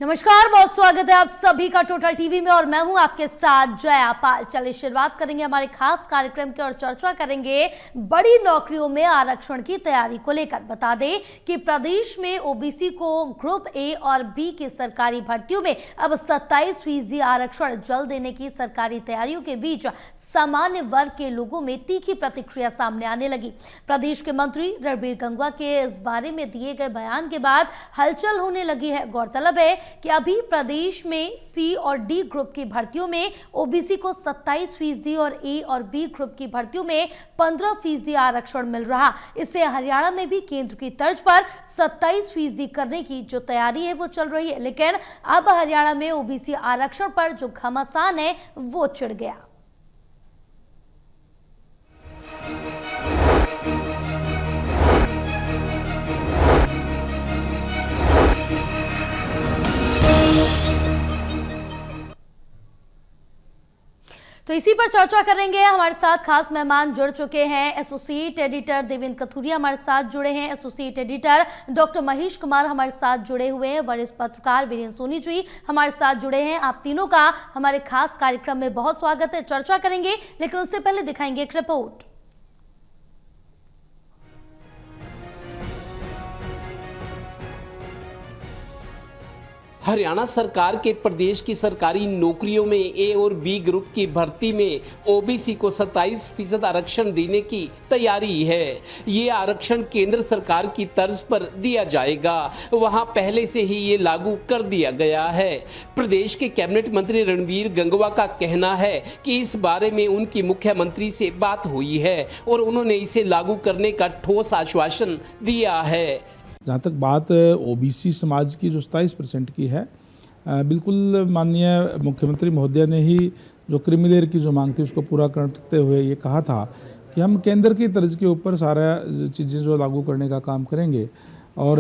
नमस्कार, बहुत स्वागत है आप सभी का टोटल टीवी में और मैं हूं आपके साथ जया पाल। चलिए शुरुआत करेंगे हमारे खास कार्यक्रम की और चर्चा करेंगे बड़ी नौकरियों में आरक्षण की तैयारी को लेकर। बता दें कि प्रदेश में ओबीसी को ग्रुप ए और बी की सरकारी भर्तियों में अब 27% आरक्षण जल्द देने की सरकारी तैयारियों के बीच सामान्य वर्ग के लोगों में तीखी प्रतिक्रिया सामने आने लगी। प्रदेश के मंत्री रणबीर गंगवा के इस बारे में दिए गए बयान के बाद हलचल होने लगी है। गौरतलब है कि अभी प्रदेश में सी और डी ग्रुप की भर्तियों में ओबीसी को 27% और ए और बी ग्रुप की भर्तियों में 15% आरक्षण मिल रहा। इससे हरियाणा में भी केंद्र की तर्ज पर 27% करने की जो तैयारी है वो चल रही है, लेकिन अब हरियाणा में ओबीसी आरक्षण पर जो घमासान है वो छिड़ गया। तो इसी पर चर्चा करेंगे। हमारे साथ खास मेहमान जुड़ चुके हैं। एसोसिएट एडिटर देवेंद्र कथुरिया हमारे साथ जुड़े हैं, associate editor doctor Mahesh Kumar हमारे साथ जुड़े हुए हैं, वरिष्ठ पत्रकार वीरेंद्र सोनी जी हमारे साथ जुड़े हैं। आप तीनों का हमारे खास कार्यक्रम में बहुत स्वागत है। चर्चा करेंगे, लेकिन उससे पहले दिखाएंगे एक रिपोर्ट। हरियाणा सरकार के प्रदेश की सरकारी नौकरियों में ए और बी ग्रुप की भर्ती में ओबीसी को 27% आरक्षण देने की तैयारी है। ये आरक्षण केंद्र सरकार की तर्ज पर दिया जाएगा, वहां पहले से ही ये लागू कर दिया गया है। प्रदेश के कैबिनेट मंत्री रणबीर गंगवा का कहना है कि इस बारे में उनकी मुख्यमंत्री से बात हुई है और उन्होंने इसे लागू करने का ठोस आश्वासन दिया है। जहाँ तक बात ओबीसी समाज की जो 27% की है, बिल्कुल माननीय मुख्यमंत्री महोदय ने ही जो क्रीमी लेयर की जो मांग थी उसको पूरा करते हुए ये कहा था कि हम केंद्र की तर्ज के ऊपर सारा चीज़ें जो लागू करने का काम करेंगे और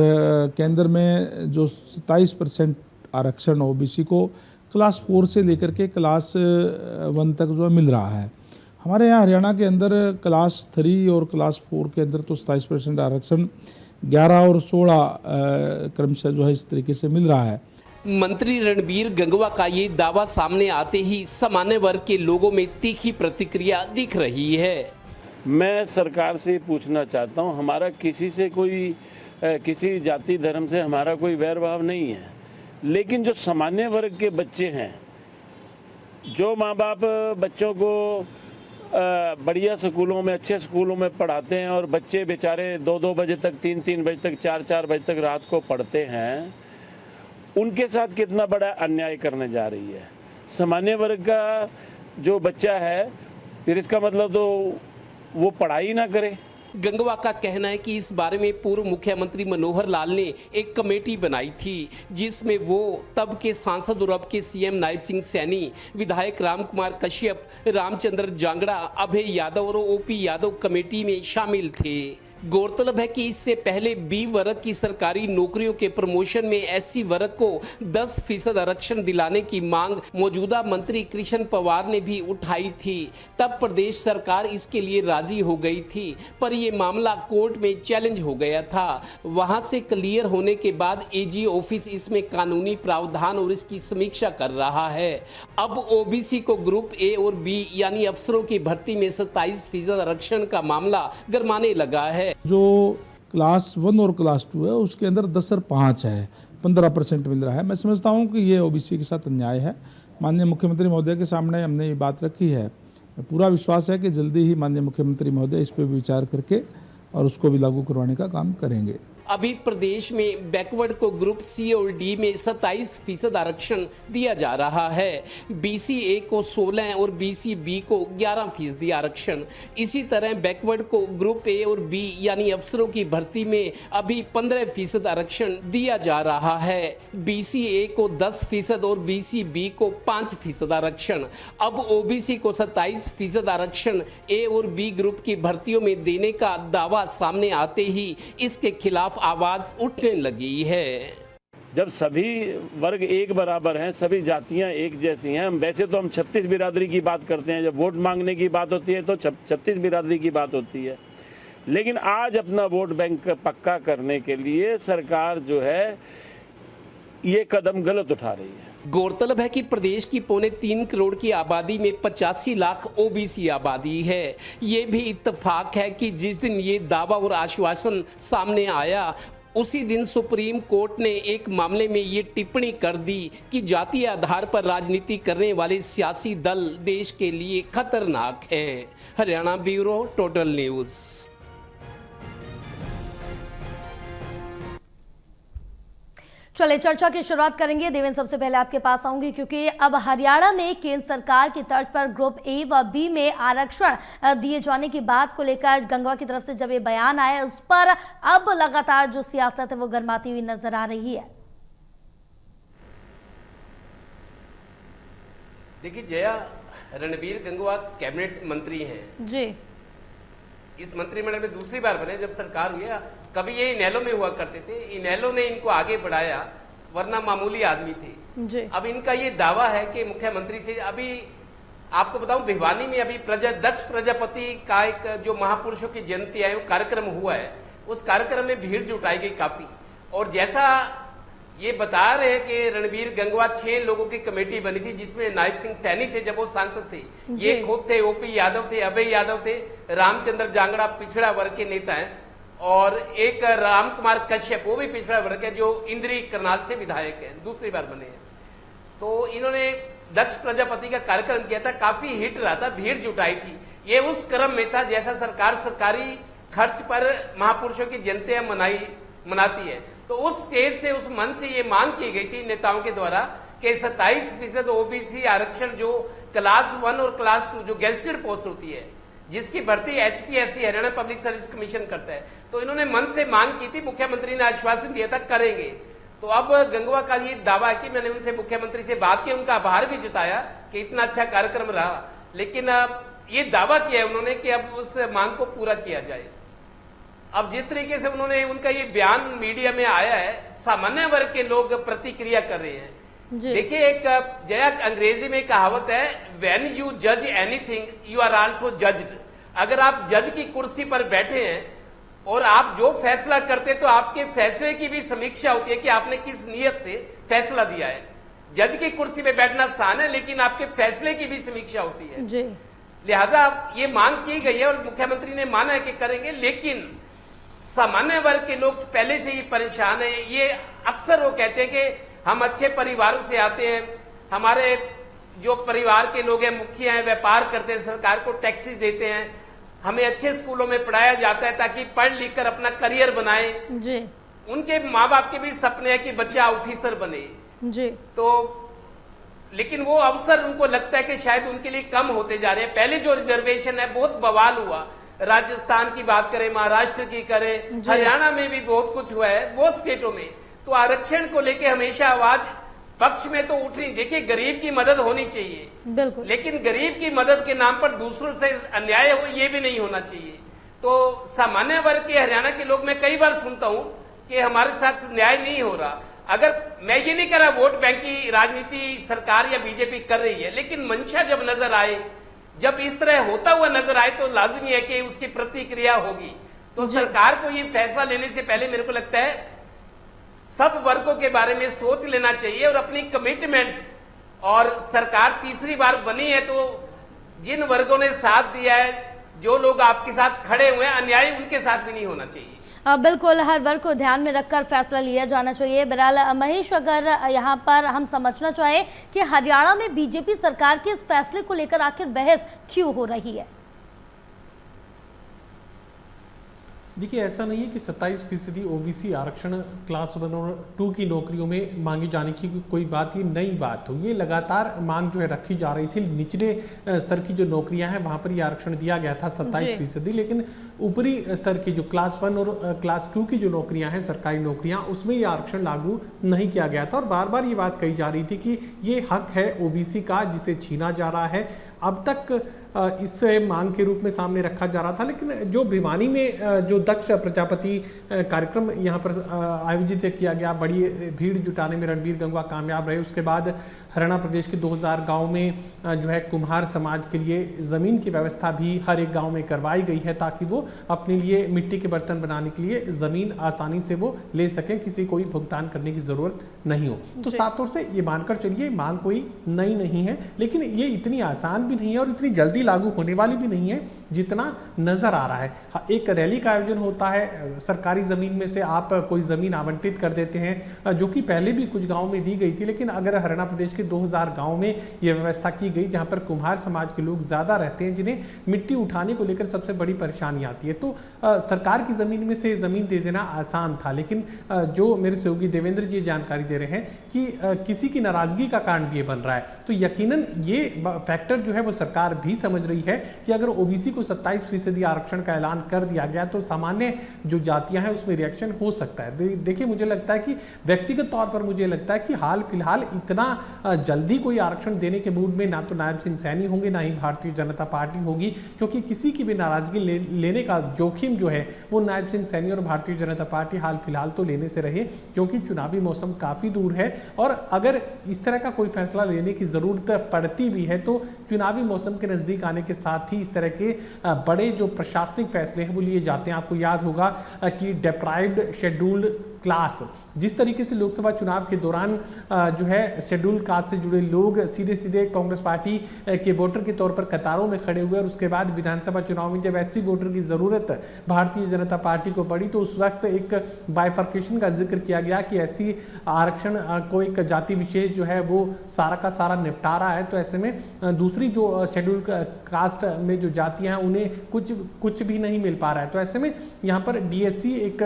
केंद्र में जो 27% आरक्षण ओबीसी को क्लास 4 से लेकर के क्लास 1 तक जो मिल रहा है। हमारे यहाँ हरियाणा के अंदर क्लास 3 और क्लास 4 के अंदर तो 27% आरक्षण 11 और 16 क्रमशः जो है इस तरीके से मिल रहा है। मंत्री रणबीर गंगवा का ये दावा सामने आते ही सामान्य वर्ग के लोगों में तीखी प्रतिक्रिया दिख रही है। मैं सरकार से पूछना चाहता हूँ, हमारा किसी से कोई किसी जाति धर्म से हमारा कोई वैर भाव नहीं है, लेकिन जो सामान्य वर्ग के बच्चे हैं, जो माँ बाप बच्चों को बढ़िया स्कूलों में, अच्छे स्कूलों में पढ़ाते हैं और बच्चे बेचारे 2-2 बजे तक, 3-3 बजे तक, 4-4 बजे तक रात को पढ़ते हैं, उनके साथ कितना बड़ा अन्याय करने जा रही है। सामान्य वर्ग का जो बच्चा है, फिर इसका मतलब तो वो पढ़ाई ना करे। गंगवा का कहना है कि इस बारे में पूर्व मुख्यमंत्री मनोहर लाल ने एक कमेटी बनाई थी, जिसमें वो तब के सांसद और अब के सीएम नायब सिंह सैनी, विधायक राम कुमार कश्यप, रामचंद्र जांगड़ा, अभय यादव और ओपी यादव कमेटी में शामिल थे। गौरतलब है कि इससे पहले बी वर्ग की सरकारी नौकरियों के प्रमोशन में एससी वर्ग को 10% आरक्षण दिलाने की मांग मौजूदा मंत्री कृष्ण पवार ने भी उठाई थी। तब प्रदेश सरकार इसके लिए राजी हो गई थी, पर यह मामला कोर्ट में चैलेंज हो गया था। वहां से क्लियर होने के बाद एजी ऑफिस इसमें कानूनी प्रावधान और इसकी समीक्षा कर रहा है। अब ओबीसी को ग्रुप ए और बी यानी अफसरों की भर्ती में 27% आरक्षण का मामला गरमाने लगा है। जो क्लास 1 और क्लास 2 है उसके अंदर 10 और 5 है, 15% मिल रहा है। मैं समझता हूँ कि ये ओबीसी के साथ अन्याय है। माननीय मुख्यमंत्री महोदय के सामने हमने ये बात रखी है। पूरा विश्वास है कि जल्दी ही माननीय मुख्यमंत्री महोदय इस पर विचार करके और उसको भी लागू करवाने का काम करेंगे। अभी प्रदेश में बैकवर्ड को ग्रुप सी और डी में 27% आरक्षण दिया जा रहा है। बीसी ए को 16 और बीसी बी को 11% आरक्षण। इसी तरह बैकवर्ड को ग्रुप ए और बी यानी अफसरों की भर्ती में अभी 15% आरक्षण दिया जा रहा है। बीसी ए को 10% और बीसी बी को 5% आरक्षण। अब ओबीसी को 27% आरक्षण ए और बी ग्रुप की भर्तियों में देने का दावा सामने आते ही इसके खिलाफ आवाज उठने लगी है। जब सभी वर्ग एक बराबर हैं, सभी जातियां एक जैसी हैं, वैसे तो हम 36 बिरादरी की बात करते हैं, जब वोट मांगने की बात होती है तो 36 बिरादरी की बात होती है, लेकिन आज अपना वोट बैंक पक्का करने के लिए सरकार जो है ये कदम गलत उठा रही है। गौरतलब है कि प्रदेश की 3.25 करोड़ की आबादी में 85 लाख ओबीसी आबादी है। ये भी इत्तेफाक है कि जिस दिन ये दावा और आश्वासन सामने आया उसी दिन सुप्रीम कोर्ट ने एक मामले में ये टिप्पणी कर दी कि जातीय आधार पर राजनीति करने वाले सियासी दल देश के लिए खतरनाक हैं। Haryana bureau, total news. चलिए चर्चा की शुरुआत करेंगे। देवेंद्र, सबसे पहले आपके पास आऊंगी क्योंकि अब हरियाणा में केंद्र सरकार की तर्ज पर ग्रुप ए व बी में आरक्षण दिए जाने की बात को लेकर गंगवा की तरफ से जब ये बयान आया, उस पर अब लगातार जो सियासत है वो गर्माती हुई नजर आ रही है। देखिए जया, रणबीर गंगवा कैबिनेट मंत्री हैं जी। इस मंत्रिमंडल में दूसरी बार बने जब सरकार हुई। कभी ये इनेलो में हुआ करते थे, इनेलो ने इनको आगे बढ़ाया, वरना मामूली आदमी थे जी। अब इनका ये दावा है कि मुख्यमंत्री से, अभी आपको बताऊं भिवानी में अभी दक्ष प्रजापति का एक जो महापुरुषों की जयंती है वो कार्यक्रम हुआ है। उस कार्यक्रम में भीड़ जुटाई गई काफी, और जैसा ये बता रहे हैं कि रणबीर गंगवा 6 लोगों की कमेटी बनी थी जिसमें नायब सिंह सैनी थे जब वो सांसद थे, ये खुद थे, ओपी यादव थे, अभय यादव थे, रामचंद्र जांगड़ा पिछड़ा वर्ग के नेता हैं, और एक राम कुमार कश्यप वो भी पिछड़ा वर्ग है जो इंद्री करनाल से विधायक है, दूसरी बार बने हैं। तो इन्होंने दक्ष प्रजापति का कार्यक्रम किया था, काफी हिट रहा था, भीड़ जुटाई थी। ये उस क्रम में था जैसा सरकार सरकारी खर्च पर महापुरुषों की जयंतियां मनाती है। तो उस स्टेज से, उस मंच से ये मांग की गई थी नेताओं के द्वारा कि 27% ओबीसी आरक्षण जो क्लास 1 और क्लास 2 जो गेस्टेड पोस्ट होती है जिसकी भर्ती HPSC Haryana public service commission करता है, तो इन्होंने मन से मांग की थी। मुख्यमंत्री ने आश्वासन दिया था करेंगे। तो अब गंगवा का ये दावा है कि मैंने उनसे मुख्यमंत्री से बात की, उनका आभार भी जताया कि इतना अच्छा कार्यक्रम रहा, लेकिन ये दावा किया है उन्होंने कि अब उस मांग को पूरा किया जाए। अब जिस तरीके से उन्होंने, उनका ये बयान मीडिया में आया है, सामान्य वर्ग के लोग प्रतिक्रिया कर रहे हैं। देखिए एक जया, अंग्रेजी में कहावत है, व्हेन यू जज anything you are also judged. अगर आप जज की कुर्सी पर बैठे हैं और आप जो फैसला करते तो आपके फैसले की भी समीक्षा होती है कि आपने किस नियत से फैसला दिया है। जज की कुर्सी पे बैठना आसान है, लेकिन आपके फैसले की भी समीक्षा होती है जी। लिहाजा ये मांग की गई है और मुख्यमंत्री ने माना है कि करेंगे, लेकिन सामान्य वर्ग के लोग पहले से ही परेशान है। ये अक्सर वो कहते हैं कि हम अच्छे परिवारों से आते हैं, हमारे जो परिवार के लोग हैं, मुखिया हैं, व्यापार करते हैं, सरकार को टैक्सेस देते हैं, हमें अच्छे स्कूलों में पढ़ाया जाता है ताकि पढ़ लिख कर अपना करियर बनाए जी। उनके माँ बाप के भी सपने हैं कि बच्चा ऑफिसर बने जी। तो लेकिन वो अवसर उनको लगता है कि शायद उनके लिए कम होते जा रहे हैं। पहले जो रिजर्वेशन है बहुत बवाल हुआ, राजस्थान की बात करें, महाराष्ट्र की करें, हरियाणा में भी बहुत कुछ हुआ है, बहुत स्टेटों में। तो आरक्षण को लेके हमेशा आवाज पक्ष में तो उठ रही। देखिए गरीब की मदद होनी चाहिए बिल्कुल, लेकिन गरीब की मदद के नाम पर दूसरों से अन्याय हो ये भी नहीं होना चाहिए। तो सामान्य वर्ग के हरियाणा के लोग, मैं कई बार सुनता हूं कि हमारे साथ न्याय नहीं हो रहा। अगर मैं ये नहीं कह रहा वोट बैंक की राजनीति सरकार या बीजेपी कर रही है, लेकिन मंशा जब नजर आए, जब इस तरह होता हुआ नजर आए तो लाजमी है कि उसकी प्रतिक्रिया होगी। तो सरकार को ये फैसला लेने से पहले मेरे को लगता है सब वर्गों के बारे में सोच लेना चाहिए और अपनी कमिटमेंट्स, और सरकार तीसरी बार बनी है तो जिन वर्गों ने साथ दिया है, जो लोग आपके साथ खड़े हुए हैं, अन्याय उनके साथ भी नहीं होना चाहिए। बिल्कुल, हर वर्ग को ध्यान में रखकर फैसला लिया जाना चाहिए। बहरहाल महेश, अगर यहाँ पर हम समझना चाहें कि हरियाणा में बीजेपी सरकार के इस फैसले को लेकर आखिर बहस क्यों हो रही है? देखिए, ऐसा नहीं है कि 27% ओबीसी आरक्षण क्लास 1 और 2 की नौकरियों में मांगी जाने की कोई बात, ये नई बात हो। ये लगातार मांग जो है रखी जा रही थी। निचले स्तर की जो नौकरियां हैं वहां पर ये आरक्षण दिया गया था 27%, लेकिन ऊपरी स्तर की जो क्लास 1 और क्लास 2 की जो नौकरियां हैं, सरकारी नौकरियां, उसमें ये आरक्षण लागू नहीं किया गया था। और बार बार ये बात कही जा रही थी कि ये हक है ओबीसी का जिसे छीना जा रहा है। अब तक इस मांग के रूप में सामने रखा जा रहा था। लेकिन जो भिवानी में जो दक्ष प्रजापति कार्यक्रम यहाँ पर आयोजित किया गया, बड़ी भीड़ जुटाने में रणबीर गंगवा कामयाब रहे। उसके बाद हरियाणा प्रदेश के 2000 गांव में जो है कुम्हार समाज के लिए ज़मीन की व्यवस्था भी हर एक गांव में करवाई गई है, ताकि वो अपने लिए मिट्टी के बर्तन बनाने के लिए ज़मीन आसानी से वो ले सकें, किसी कोई भुगतान करने की ज़रूरत नहीं हो। तो साफ तौर से ये मानकर चलिए मांग कोई नई नहीं है, लेकिन ये इतनी आसान भी नहीं है और इतनी जल्दी लागू होने वाली भी नहीं है जितना नजर आ रहा है। एक रैली का आयोजन होता है, सरकारी जमीन में से आप कोई जमीन आवंटित कर देते हैं, जो कि पहले भी कुछ गांव में दी गई थी। लेकिन अगर हरियाणा प्रदेश के 2000 गांव में यह व्यवस्था की गई जहां पर कुम्हार समाज के लोग ज्यादा रहते हैं, जिन्हें मिट्टी उठाने को लेकर सबसे बड़ी परेशानी आती है, तो सरकार की जमीन में से जमीन दे देना आसान था। लेकिन जो मेरे सहयोगी देवेंद्र जी जानकारी दे रहे हैं कि किसी की नाराजगी का कारण भी ये बन रहा है, तो यकीनन ये फैक्टर जो है वो सरकार भी समझ रही है कि अगर ओबीसी को 27% आरक्षण का ऐलान कर दिया गया तो सामान्य जो जातियां हैं उसमें रिएक्शन हो सकता है। देखिए, मुझे लगता है कि व्यक्तिगत तौर पर मुझे लगता है कि हाल फिलहाल इतना जल्दी कोई आरक्षण देने के मूड में ना तो नायब सिंह सैनी होंगे, ना ही भारतीय जनता पार्टी होगी, क्योंकि किसी की भी नाराजगी लेने का जोखिम जो है वो नायब सिंह सैनी और भारतीय जनता पार्टी हाल फिलहाल तो लेने से रहे, क्योंकि चुनावी मौसम काफी दूर है। और अगर इस तरह का कोई फैसला लेने की जरूरत पड़ती भी है तो चुनावी मौसम के नजदीक आने के साथ ही इस तरह के बड़े जो प्रशासनिक फैसले हैं वो लिए जाते हैं। आपको याद होगा कि डिप्राइव्ड शेड्यूल्ड क्लास, जिस तरीके से लोकसभा चुनाव के दौरान जो है शेड्यूल कास्ट से जुड़े लोग सीधे सीधे कांग्रेस पार्टी के वोटर के तौर पर कतारों में खड़े हुए, और उसके बाद विधानसभा चुनाव में जब ऐसी वोटर की जरूरत भारतीय जनता पार्टी को पड़ी तो उस वक्त एक बाइफर्केशन का जिक्र किया गया कि ऐसी आरक्षण को एक जाति विशेष जो है वो सारा का सारा निपटा रहा है। तो ऐसे में दूसरी जो शेड्यूल कास्ट में जो जातियां हैं उन्हें कुछ भी नहीं मिल पा रहा है। तो ऐसे में यहाँ पर डीएससी एक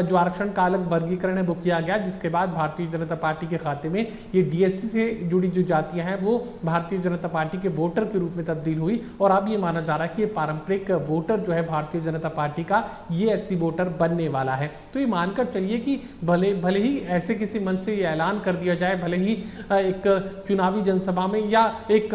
जो आरक्षण का अलग वर्गीकरण है वो किया गया, जिसके बाद भारतीय जनता पार्टी के खाते में ये डीएससी से जुड़ी जो जातियां हैं वो भारतीय जनता पार्टी के वोटर के रूप में तब्दील हुई। और अब ये माना जा रहा है कि पारंपरिक वोटर जो है भारतीय जनता पार्टी का, ये एससी वोटर बनने वाला है। तो ये मानकर चलिए कि भले ही ऐसे किसी मन से ये ऐलान कर दिया जाए, भले ही एक चुनावी जनसभा में या एक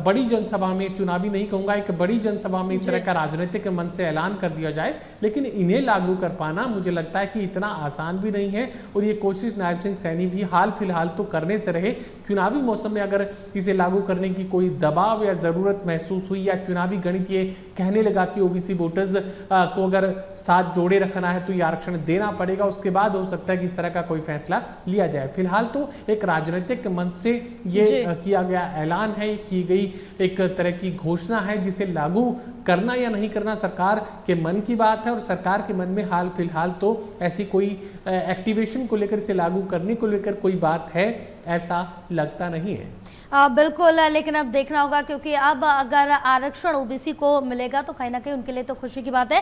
बड़ी जनसभा में, चुनावी नहीं कहूंगा, एक बड़ी जनसभा में इस तरह का राजनीतिक मन से ऐलान कर दिया जाए, लेकिन इन्हें लागू कर पाना मुझे लगता है कि इतना आसान भी नहीं है। और ये कोशिश नायब सिंह सैनी भी हाल फिलहाल तो करने से रहे। चुनावी मौसम में अगर इसे लागू करने की कोई दबाव या जरूरत महसूस हुई, या चुनावी गणित ये कहने लगा कि ओबीसी वोटर्स को अगर साथ जोड़े रखना है तो ये आरक्षण देना पड़ेगा, उसके बाद हो सकता है कि इस तरह का कोई फैसला लिया जाए। फिलहाल तो एक राजनीतिक मन से ये किया गया ऐलान है, की गई एक तरह की घोषणा है, जिसे लागू करना या नहीं करना सरकार के मन की बात है। और सरकार के मन में हाल फिलहाल तो ऐसी कोई एक्टिवेशन को लेकर, इसे लागू करने को लेकर कोई बात है ऐसा लगता नहीं है। बिल्कुल, लेकिन अब देखना होगा, क्योंकि अब अगर आरक्षण ओबीसी को मिलेगा तो कहीं ना कहीं उनके लिए तो खुशी की बात है।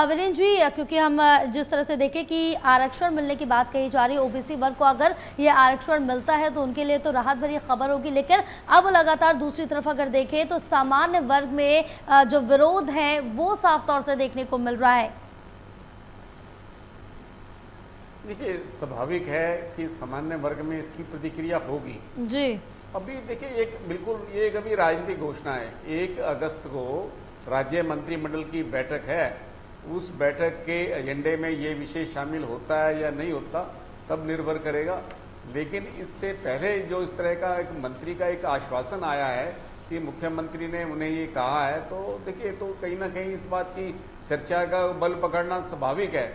वीरेंद्र जी, क्योंकि हम जिस तरह से देखें कि आरक्षण मिलने की बात कही जा रही है, ओबीसी वर्ग को अगर ये आरक्षण मिलता है तो उनके लिए तो राहत भरी खबर होगी। लेकिन अब लगातार दूसरी तरफ अगर देखें तो सामान्य वर्ग में जो विरोध है वो साफ तौर से देखने को मिल रहा है। देखिए, स्वाभाविक है कि सामान्य वर्ग में इसकी प्रतिक्रिया होगी जी। अभी देखिए, एक बिल्कुल ये एक अभी राजनीतिक घोषणा है। 1 अगस्त को राज्य मंत्रिमंडल की बैठक है, उस बैठक के एजेंडे में ये विषय शामिल होता है या नहीं होता तब निर्भर करेगा। लेकिन इससे पहले जो इस तरह का एक मंत्री का एक आश्वासन आया है कि मुख्यमंत्री ने उन्हें ये कहा है, तो देखिए, तो कहीं ना कहीं इस बात की चर्चा का बल पकड़ना स्वाभाविक है।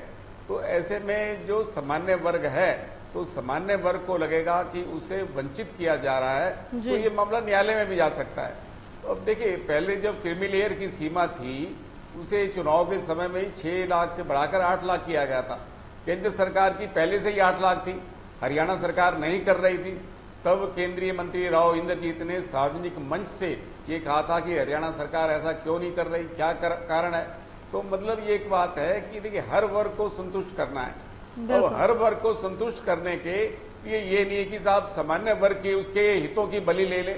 तो ऐसे में जो सामान्य वर्ग है, तो सामान्य वर्ग को लगेगा कि उसे वंचित किया जा रहा है, तो ये मामला न्यायालय में भी जा सकता है। तो अब देखिए, पहले जब क्रीमी की सीमा थी उसे चुनाव के समय में ही 6 लाख से बढ़ाकर 8 लाख किया गया था। केंद्र सरकार की पहले से ही 8 लाख थी, हरियाणा सरकार नहीं कर रही थी। तब केंद्रीय मंत्री राव इंद्रजीत ने सार्वजनिक मंच से ये कहा था कि हरियाणा सरकार ऐसा क्यों नहीं कर रही, क्या कारण है। तो मतलब ये एक बात है कि देखिए, हर वर्ग को संतुष्ट करना है, और हर वर्ग को संतुष्ट करने के लिए ये नहीं है कि साहब सामान्य वर्ग के उसके हितों की बलि ले ले।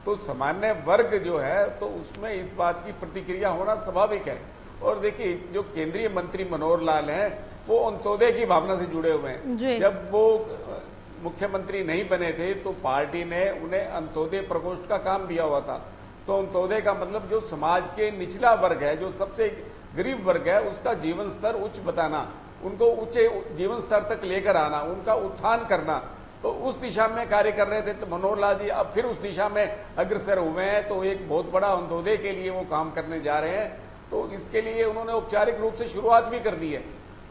तो सामान्य वर्ग जो है तो उसमें इस बात की प्रतिक्रिया होना स्वाभाविक है। और देखिए, जो केंद्रीय मंत्री मनोहर लाल हैं वो अंत्योदय की भावना से जुड़े हुए हैं। जब वो मुख्यमंत्री नहीं बने थे तो पार्टी ने उन्हें अंत्योदय प्रकोष्ठ का काम दिया हुआ था। तो अंत्योदय का मतलब जो समाज के निचला वर्ग है, जो सबसे गरीब वर्ग है, उसका जीवन स्तर उच्च बताना, उनको ऊंचे जीवन स्तर तक लेकर आना, उनका उत्थान करना, तो उस दिशा में कार्य कर रहे थे। तो मनोहर लाल जी अब फिर उस दिशा में अग्रसर हुए हैं, तो एक बहुत बड़ा अंत्योदय के लिए वो काम करने जा रहे हैं। तो इसके लिए उन्होंने औपचारिक रूप से शुरुआत भी कर दी है।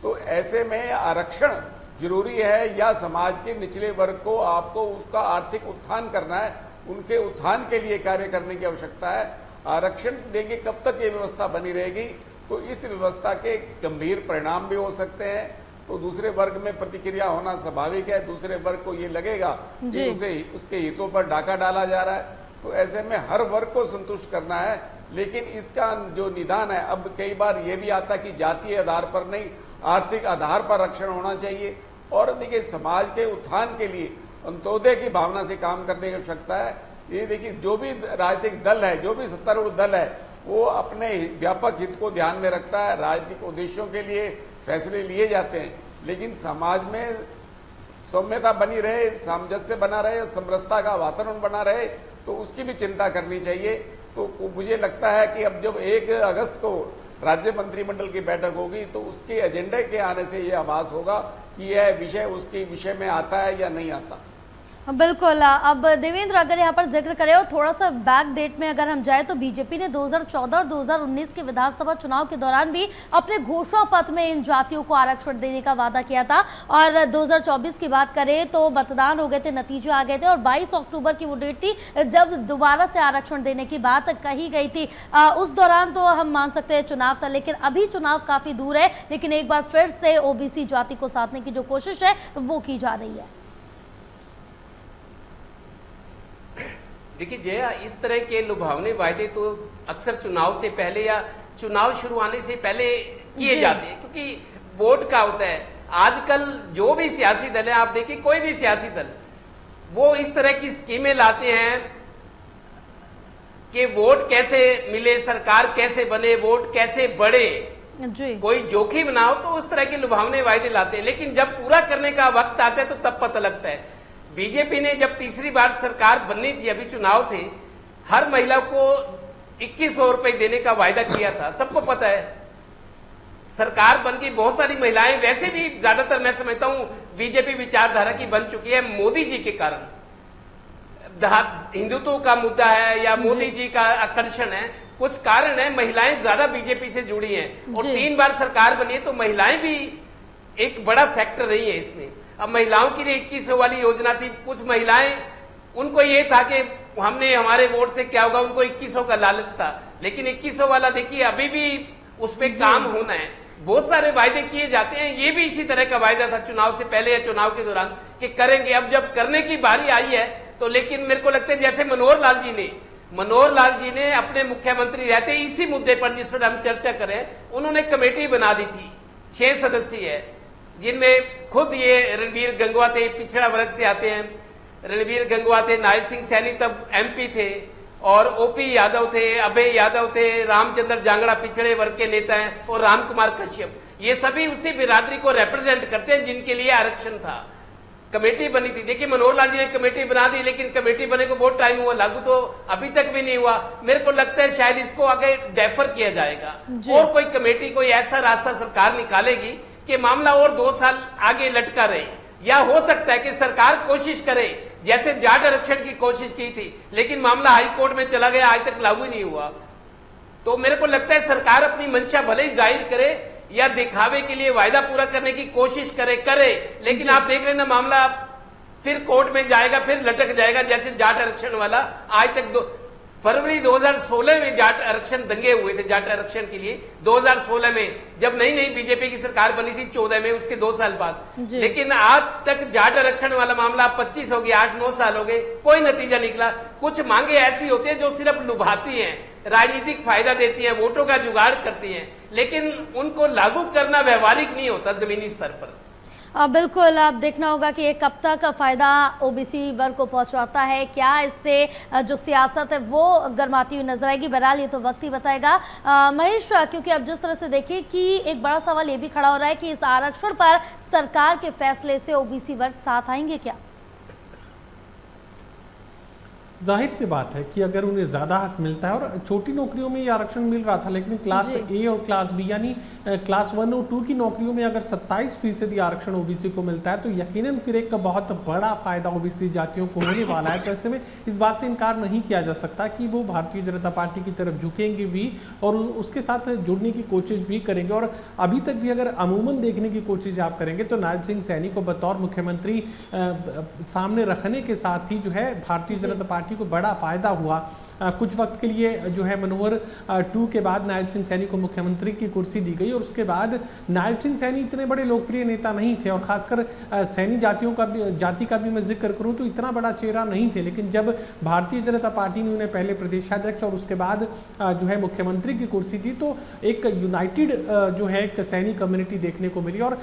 तो ऐसे में आरक्षण जरूरी है, या समाज के निचले वर्ग को आपको उसका आर्थिक उत्थान करना है, उनके उत्थान के लिए कार्य करने की आवश्यकता है। आरक्षण देंगे कब तक ये व्यवस्था बनी रहेगी, तो इस व्यवस्था के गंभीर परिणाम भी हो सकते हैं। तो दूसरे वर्ग में प्रतिक्रिया होना स्वाभाविक है, दूसरे वर्ग को ये लगेगा कि उसे उसके हितों पर डाका डाला जा रहा है। तो ऐसे में हर वर्ग को संतुष्ट करना है, लेकिन इसका जो निदान है, अब कई बार ये भी आता कि जातीय आधार पर नहीं, आर्थिक आधार पर आरक्षण होना चाहिए। और देखिए, समाज के उत्थान के लिए अंत्योदय की भावना से काम करने की आवश्यकता है। ये देखिए, जो भी राजनीतिक दल है, जो भी सत्तारूढ़ दल है, वो अपने व्यापक हित को ध्यान में रखता है, राजनीतिक उद्देश्यों के लिए फैसले लिए जाते हैं, लेकिन समाज में सौम्यता बनी रहे, सामंजस्य बना रहे, समरसता का वातावरण बना रहे, तो उसकी भी चिंता करनी चाहिए। तो मुझे लगता है कि अब जब 1 अगस्त को राज्य मंत्रिमंडल की बैठक होगी, तो उसके एजेंडे के आने से ये आभास होगा कि यह विषय उसके विषय में आता है या नहीं आता। बिल्कुल। अब देवेंद्र, अगर यहाँ पर जिक्र करें और थोड़ा सा बैक डेट में अगर हम जाए, तो बीजेपी ने 2014 और 2019 के विधानसभा चुनाव के दौरान भी अपने घोषणा पत्र में इन जातियों को आरक्षण देने का वादा किया था। और 2024 की बात करें तो मतदान हो गए थे, नतीजे आ गए थे, और 22 अक्टूबर की वो डेट थी जब दोबारा से आरक्षण देने की बात कही गई थी। उस दौरान तो हम मान सकते हैं चुनाव था, लेकिन अभी चुनाव काफी दूर है, लेकिन एक बार फिर से ओबीसी जाति को साधने की जो कोशिश है वो की जा रही है। देखिए जया, इस तरह के लुभावने वायदे तो अक्सर चुनाव से पहले या चुनाव शुरू आने से पहले किए जाते हैं, क्योंकि वोट का होता है। आजकल जो भी सियासी दल है, आप देखिए कोई भी सियासी दल, वो इस तरह की स्कीमें लाते हैं कि वोट कैसे मिले, सरकार कैसे बने, वोट कैसे बढ़े, कोई जोखिम ना हो, तो उस तरह के लुभावने वायदे लाते हैं। लेकिन जब पूरा करने का वक्त आता है तो तब पता लगता है। बीजेपी ने जब तीसरी बार सरकार बननी थी, अभी चुनाव थे, हर महिला को 2100 रुपए देने का वायदा किया था, सबको पता है। सरकार बन गई, बहुत सारी महिलाएं वैसे भी ज्यादातर मैं समझता हूं बीजेपी विचारधारा की बन चुकी है मोदी जी के कारण। हिंदुत्व का मुद्दा है या मोदी जी का आकर्षण है, कुछ कारण है, महिलाएं ज्यादा बीजेपी से जुड़ी हैं। और 3 बार सरकार बनी है, तो महिलाएं भी एक बड़ा फैक्टर रही है इसमें। अब महिलाओं के लिए 2100 वाली योजना थी, कुछ महिलाएं, उनको ये था कि हमने हमारे वोट से क्या होगा, उनको 2100 का लालच था। लेकिन 2100 वाला देखिए अभी भी उस पर काम होना है। बहुत सारे वायदे किए जाते हैं, ये भी इसी तरह का वायदा था चुनाव से पहले या चुनाव के दौरान कि करेंगे। अब जब करने की बारी आई है तो, लेकिन मेरे को लगता है जैसे मनोहर लाल जी ने अपने मुख्यमंत्री रहते इसी मुद्दे पर जिस पर हम चर्चा करें, उन्होंने कमेटी बना दी थी, 6 सदस्यीय है, जिनमें खुद ये रणबीर गंगवा थे, पिछड़ा वर्ग से आते हैं, रणबीर गंगवा थे, नायब सिंह सैनी तब एमपी थे, और ओपी यादव थे, अभय यादव थे, रामचंद्र जांगड़ा पिछड़े वर्ग के नेता हैं, और राम कुमार कश्यप, ये सभी उसी बिरादरी को रिप्रेजेंट करते हैं जिनके लिए आरक्षण था। कमेटी बनी थी। देखिए मनोहर लाल जी ने कमेटी बना दी, लेकिन कमेटी बने को बहुत टाइम हुआ, लागू तो अभी तक भी नहीं हुआ। मेरे को लगता है शायद इसको आगे डेफर किया जाएगा, और कोई कमेटी, कोई ऐसा रास्ता सरकार निकालेगी कि मामला और 2 साल आगे लटका रहे। या हो सकता है कि सरकार कोशिश करे, जैसे जाट आरक्षण की कोशिश की थी, लेकिन मामला हाई कोर्ट में चला गया, आज तक लागू ही नहीं हुआ। तो मेरे को लगता है सरकार अपनी मंशा भले ही जाहिर करे या दिखावे के लिए वायदा पूरा करने की कोशिश करे, लेकिन आप देख लेना मामला फिर कोर्ट में जाएगा, फिर लटक जाएगा, जैसे जाट आरक्षण वाला। आज तक फरवरी 2016 में जाट आरक्षण दंगे हुए थे, जाट आरक्षण के लिए 2016 में, जब नई बीजेपी की सरकार बनी थी 14 में, उसके 2 साल बाद। लेकिन आज तक जाट आरक्षण वाला मामला 25 हो गया, 8-9 साल हो गए, कोई नतीजा निकला। कुछ मांगे ऐसी होती है जो सिर्फ लुभाती हैं, राजनीतिक फायदा देती हैं, वोटों का जुगाड़ करती हैं, लेकिन उनको लागू करना व्यवहारिक नहीं होता जमीनी स्तर पर। बिल्कुल, अब देखना होगा कि ये कब तक फायदा ओबीसी वर्ग को पहुंचाता है, क्या इससे जो सियासत है वो गर्माती हुई नजर आएगी। बहरहाल ये तो वक्त ही बताएगा। महेश, क्योंकि अब जिस तरह से देखिए कि एक बड़ा सवाल ये भी खड़ा हो रहा है कि इस आरक्षण पर सरकार के फैसले से ओबीसी वर्ग साथ आएंगे क्या? जाहिर सी बात है कि अगर उन्हें ज़्यादा हक मिलता है, और छोटी नौकरियों में ये आरक्षण मिल रहा था, लेकिन क्लास ए और क्लास बी यानी क्लास 1 और 2 की नौकरियों में अगर 27% आरक्षण ओबीसी को मिलता है तो यकीनन फिर एक बहुत बड़ा फायदा ओबीसी जातियों को होने वाला है। तो ऐसे में इस बात से इनकार नहीं किया जा सकता कि वो भारतीय जनता पार्टी की तरफ झुकेंगे भी और उसके साथ जुड़ने की कोशिश भी करेंगे। और अभी तक भी अगर अमूमन देखने की कोशिश आप करेंगे तो नायब सिंह सैनी को बतौर मुख्यमंत्री सामने रखने के साथ ही जो है भारतीय जनता पार्टी को बड़ा फायदा हुआ। कुछ वक्त के लिए जो है मनोहर 2 के बाद नायब सिंह सैनी को मुख्यमंत्री की कुर्सी दी गई और उसके बाद नायब सिंह सैनी इतने बड़े लोकप्रिय नेता नहीं थे, और खासकर सैनी जाति का भी मैं जिक्र करूं तो इतना बड़ा चेहरा नहीं थे। लेकिन जब भारतीय जनता पार्टी ने उन्हें पहले प्रदेशाध्यक्ष और उसके बाद जो है मुख्यमंत्री की कुर्सी दी तो एक यूनाइटेड जो है एक सैनी कम्युनिटी देखने को मिली। और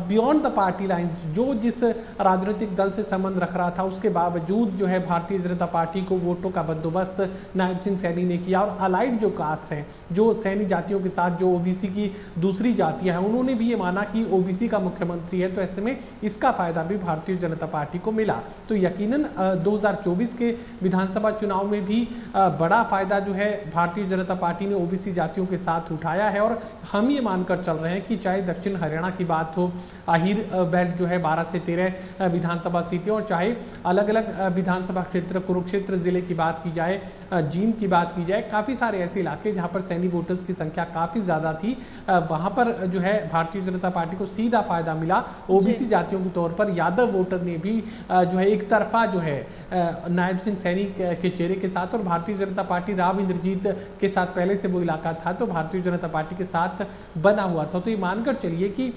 बियॉन्ड द पार्टी लाइन्स जो जिस राजनीतिक दल से संबंध रख रहा था उसके बावजूद जो है भारतीय जनता पार्टी को वोटों का बंदोबस्त नायब सिंह सैनी ने किया। और अलाइड जो कास्ट हैं, जो सैनी जातियों के साथ जो ओबीसी की दूसरी जातियां हैं, उन्होंने भी ये माना कि ओबीसी का मुख्यमंत्री है, तो ऐसे में इसका फायदा भी भारतीय जनता पार्टी को मिला। तो यकीनन 2024 के विधानसभा चुनाव में भी बड़ा फायदा जो है भारतीय जनता पार्टी ने ओबीसी जातियों के साथ उठाया है। और हम ये मानकर चल रहे हैं कि चाहे दक्षिण हरियाणा की बात हो, आहिर बेल्ट जो है 12 से 13 विधानसभा सीटें, और चाहे अलग अलग विधानसभा क्षेत्र कुरुक्षेत्र जिले की बात की जाए, जींद की बात की जाए, काफ़ी सारे ऐसे इलाके जहां पर सैनी वोटर्स की संख्या काफ़ी ज़्यादा थी, वहां पर जो है भारतीय जनता पार्टी को सीधा फायदा मिला। ओबीसी जातियों के तौर पर यादव वोटर ने भी जो है एक तरफा जो है नायब सिंह सैनी के चेहरे के साथ, और भारतीय जनता पार्टी राव इंद्रजीत के साथ पहले से वो इलाका था तो भारतीय जनता पार्टी के साथ बना हुआ था। तो ये मानकर चलिए कि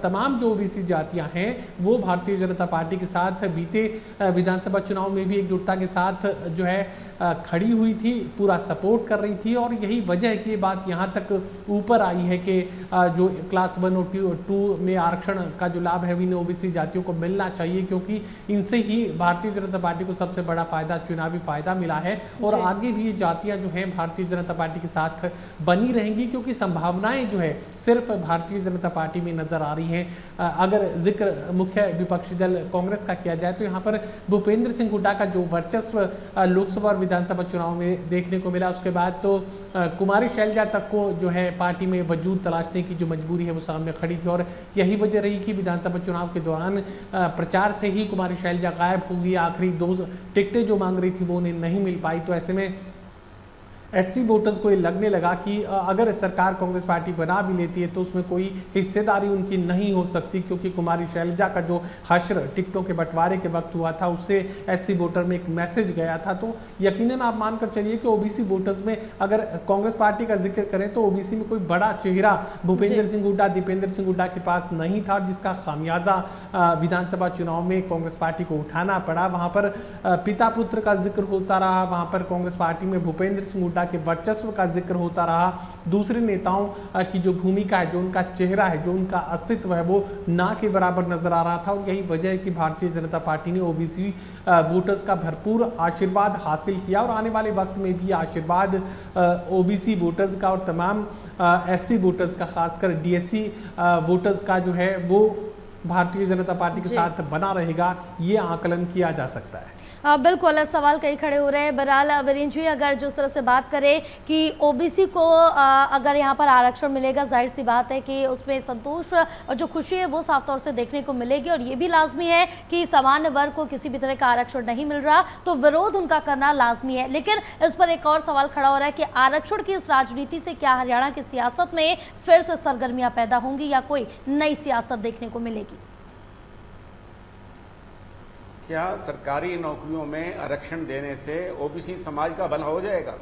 तमाम जो ओबीसी जातियां हैं वो भारतीय जनता पार्टी के साथ बीते विधानसभा चुनाव में भी एकजुटता के साथ जो है खड़ी हुई थी, पूरा सपोर्ट कर रही थी। और यही वजह है कि ये बात यहाँ तक ऊपर आई है कि जो क्लास 1 और 2 में आरक्षण का जो लाभ है इन ओबीसी जातियों को मिलना चाहिए, क्योंकि इनसे ही भारतीय जनता पार्टी को सबसे बड़ा फायदा, चुनावी फायदा मिला है। और आगे भी ये जातियां जो हैं भारतीय जनता पार्टी के साथ बनी रहेंगी, क्योंकि संभावनाएं जो है सिर्फ भारतीय जनता पार्टी में नजर आ रही हैं। अगर जिक्र मुख्य विपक्षी दल कांग्रेस का किया जाए तो यहाँ पर भूपेंद्र सिंह हुड्डा का जो वर्चस्व लोकसभा और विधानसभा चुनाव में देखने को मिला, उसके बाद तो कुमारी शैलजा तक को जो है पार्टी में वजूद तलाशने की जो मजबूरी है वो सामने खड़ी थी। और यही वजह रही कि विधानसभा चुनाव के दौरान प्रचार से ही कुमारी शैलजा गायब हो गई। आखिरी 2 टिकटें जो मांग रही थी वो उन्हें नहीं मिल पाई। तो ऐसे में एससी वोटर्स को ये लगने लगा कि अगर सरकार कांग्रेस पार्टी बना भी लेती है तो उसमें कोई हिस्सेदारी उनकी नहीं हो सकती, क्योंकि कुमारी शैलजा का जो हश्र टिकटों के बंटवारे के वक्त हुआ था उससे एससी वोटर में एक मैसेज गया था। तो यकीनन आप मानकर चलिए कि ओबीसी वोटर्स में अगर कांग्रेस पार्टी का जिक्र करें तो ओबीसी में कोई बड़ा चेहरा भूपेंद्र सिंह हुड्डा, दीपेंद्र सिंह हुड्डा के पास नहीं था, जिसका खामियाजा विधानसभा चुनाव में कांग्रेस पार्टी को उठाना पड़ा। वहां पर पिता पुत्र का जिक्र होता रहा, वहां पर कांग्रेस पार्टी में भूपेंद्र सिंह हुड्डा के वर्चस्व का जिक्र होता रहा। दूसरे नेताओं की जो भूमिका है, जो उनका चेहरा है, जो उनका अस्तित्व है वो ना के बराबर नजर आ रहा था। और यही वजह है कि भारतीय जनता पार्टी ने ओबीसी वोटर्स का भरपूर आशीर्वाद हासिल किया, और आने वाले वक्त में भी आशीर्वाद ओबीसी वोटर्स का और तमाम एससी वोटर्स का, खासकर डीएससी वोटर्स का जो है वो भारतीय जनता पार्टी के साथ बना रहेगा, ये आकलन किया जा सकता है। बिल्कुल, सवाल कई खड़े हो रहे हैं। बहरहाल वीरेंद्र जी, अगर जिस तरह से बात करें कि ओबीसी को अगर यहाँ पर आरक्षण मिलेगा, जाहिर सी बात है कि उसमें संतोष और जो खुशी है वो साफ तौर से देखने को मिलेगी। और ये भी लाजमी है कि सामान्य वर्ग को किसी भी तरह का आरक्षण नहीं मिल रहा तो विरोध उनका करना लाजमी है। लेकिन इस पर एक और सवाल खड़ा हो रहा है कि आरक्षण की इस राजनीति से क्या हरियाणा की सियासत में फिर से सरगर्मियाँ पैदा होंगी या कोई नई सियासत देखने को मिलेगी? क्या सरकारी नौकरियों में आरक्षण देने से ओबीसी समाज का भला हो जाएगा?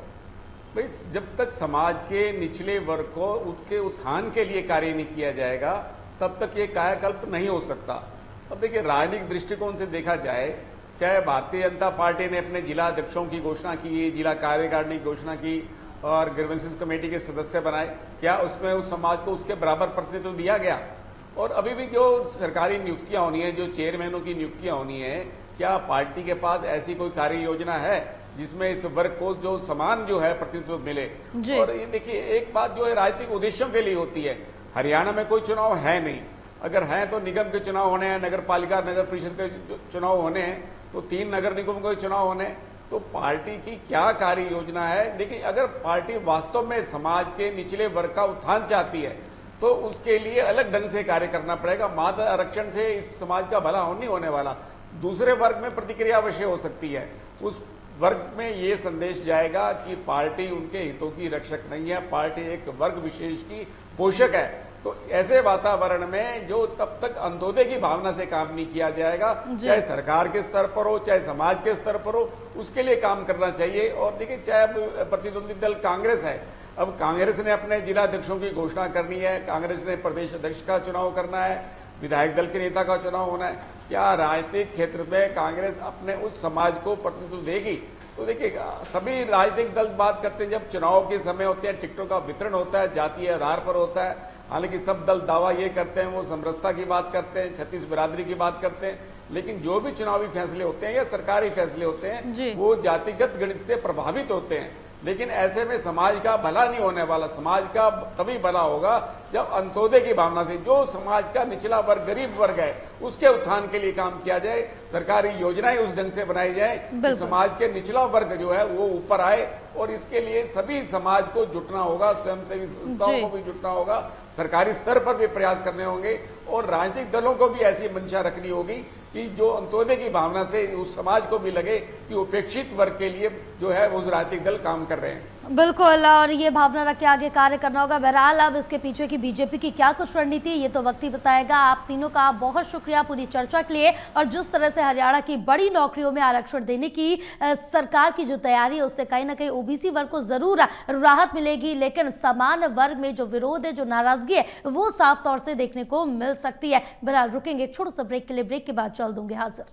भाई, जब तक समाज के निचले वर्ग को उसके उत्थान के लिए कार्य नहीं किया जाएगा तब तक ये कायाकल्प नहीं हो सकता। अब देखिए, राजनीतिक दृष्टिकोण से देखा जाए, चाहे भारतीय जनता पार्टी ने अपने जिला अध्यक्षों की घोषणा की, जिला कार्यकारिणी की घोषणा की और ग्रीवेंसेस कमेटी के सदस्य बनाए, क्या उसमें उस समाज को उसके बराबर प्रतिनिधित्व दिया गया? और अभी भी जो सरकारी नियुक्तियां होनी है, जो चेयरमैनों की नियुक्तियां होनी है, क्या पार्टी के पास ऐसी कोई कार्य योजना है जिसमें इस वर्ग को जो समान जो है प्रतिनिधित्व मिले? और ये देखिए, एक बात जो है राजनीतिक उद्देश्यों के लिए होती है। हरियाणा में कोई चुनाव है नहीं, अगर हैं तो निगम के चुनाव होने हैं, नगर पालिका नगर परिषद के चुनाव होने हैं, तो 3 नगर निगम के चुनाव होने, तो पार्टी की क्या कार्य योजना है। देखिए, अगर पार्टी वास्तव में समाज के निचले वर्ग का उत्थान चाहती है तो उसके लिए अलग ढंग से कार्य करना पड़ेगा। मात्र आरक्षण से इस समाज का भला नहीं होने वाला। दूसरे वर्ग में प्रतिक्रिया अवश्य हो सकती है, उस वर्ग में ये संदेश जाएगा कि पार्टी उनके हितों की रक्षक नहीं है, पार्टी एक वर्ग विशेष की पोषक है। तो ऐसे वातावरण में जो तब तक अंत्योदय की भावना से काम नहीं किया जाएगा, चाहे सरकार के स्तर पर हो चाहे समाज के स्तर पर हो, उसके लिए काम करना चाहिए। और देखिए, चाहे अब प्रतिद्वंदी दल कांग्रेस है, अब कांग्रेस ने अपने जिला अध्यक्षों की घोषणा करनी है, कांग्रेस ने प्रदेश अध्यक्ष का चुनाव करना है, विधायक दल के नेता का चुनाव होना है। क्या राजनीतिक क्षेत्र में कांग्रेस अपने उस समाज को प्रतिनिधित्व देगी? तो देखिए, सभी राजनीतिक दल बात करते हैं, जब चुनाव के समय होते हैं, टिकटों का वितरण होता है, जातीय आधार पर होता है। हालांकि सब दल दावा ये करते हैं, वो समरसता की बात करते हैं, छत्तीस बिरादरी की बात करते हैं, लेकिन जो भी चुनावी फैसले होते हैं या सरकारी फैसले होते हैं वो जातिगत गणित से प्रभावित होते हैं। लेकिन ऐसे में समाज का भला नहीं होने वाला। समाज का तभी भला होगा जब अंत्योदय की भावना से, जो समाज का निचला वर्ग, गरीब वर्ग है, उसके उत्थान के लिए काम किया जाए, सरकारी योजनाएं उस ढंग से बनाई जाए कि समाज के निचला वर्ग जो है वो ऊपर आए। और इसके लिए सभी समाज को जुटना होगा, स्वयंसेवी संस्थाओं को भी जुटना होगा, सरकारी स्तर पर भी प्रयास करने होंगे और राजनीतिक दलों को भी ऐसी मंशा रखनी होगी कि जो अंत्योदय की भावना से उस समाज को भी लगे कि उपेक्षित वर्ग के लिए जो है वो राजनीतिक दल काम कर रहे हैं। बिल्कुल, और ये भावना रख के आगे कार्य करना होगा। बहरहाल अब इसके पीछे की बीजेपी की क्या कुछ रणनीति है ये तो वक्त ही बताएगा। आप तीनों का बहुत शुक्रिया पूरी चर्चा के लिए। और जिस तरह से हरियाणा की बड़ी नौकरियों में आरक्षण देने की सरकार की जो तैयारी है उससे कहीं ना कहीं ओबीसी वर्ग को जरूर राहत मिलेगी, लेकिन समान वर्ग में जो विरोध है, जो नाराजगी है, वो साफ तौर से देखने को मिल सकती है। बहरहाल रुकेंगे एक छोटे से ब्रेक के लिए, ब्रेक के बाद चल दूंगे हाजिर।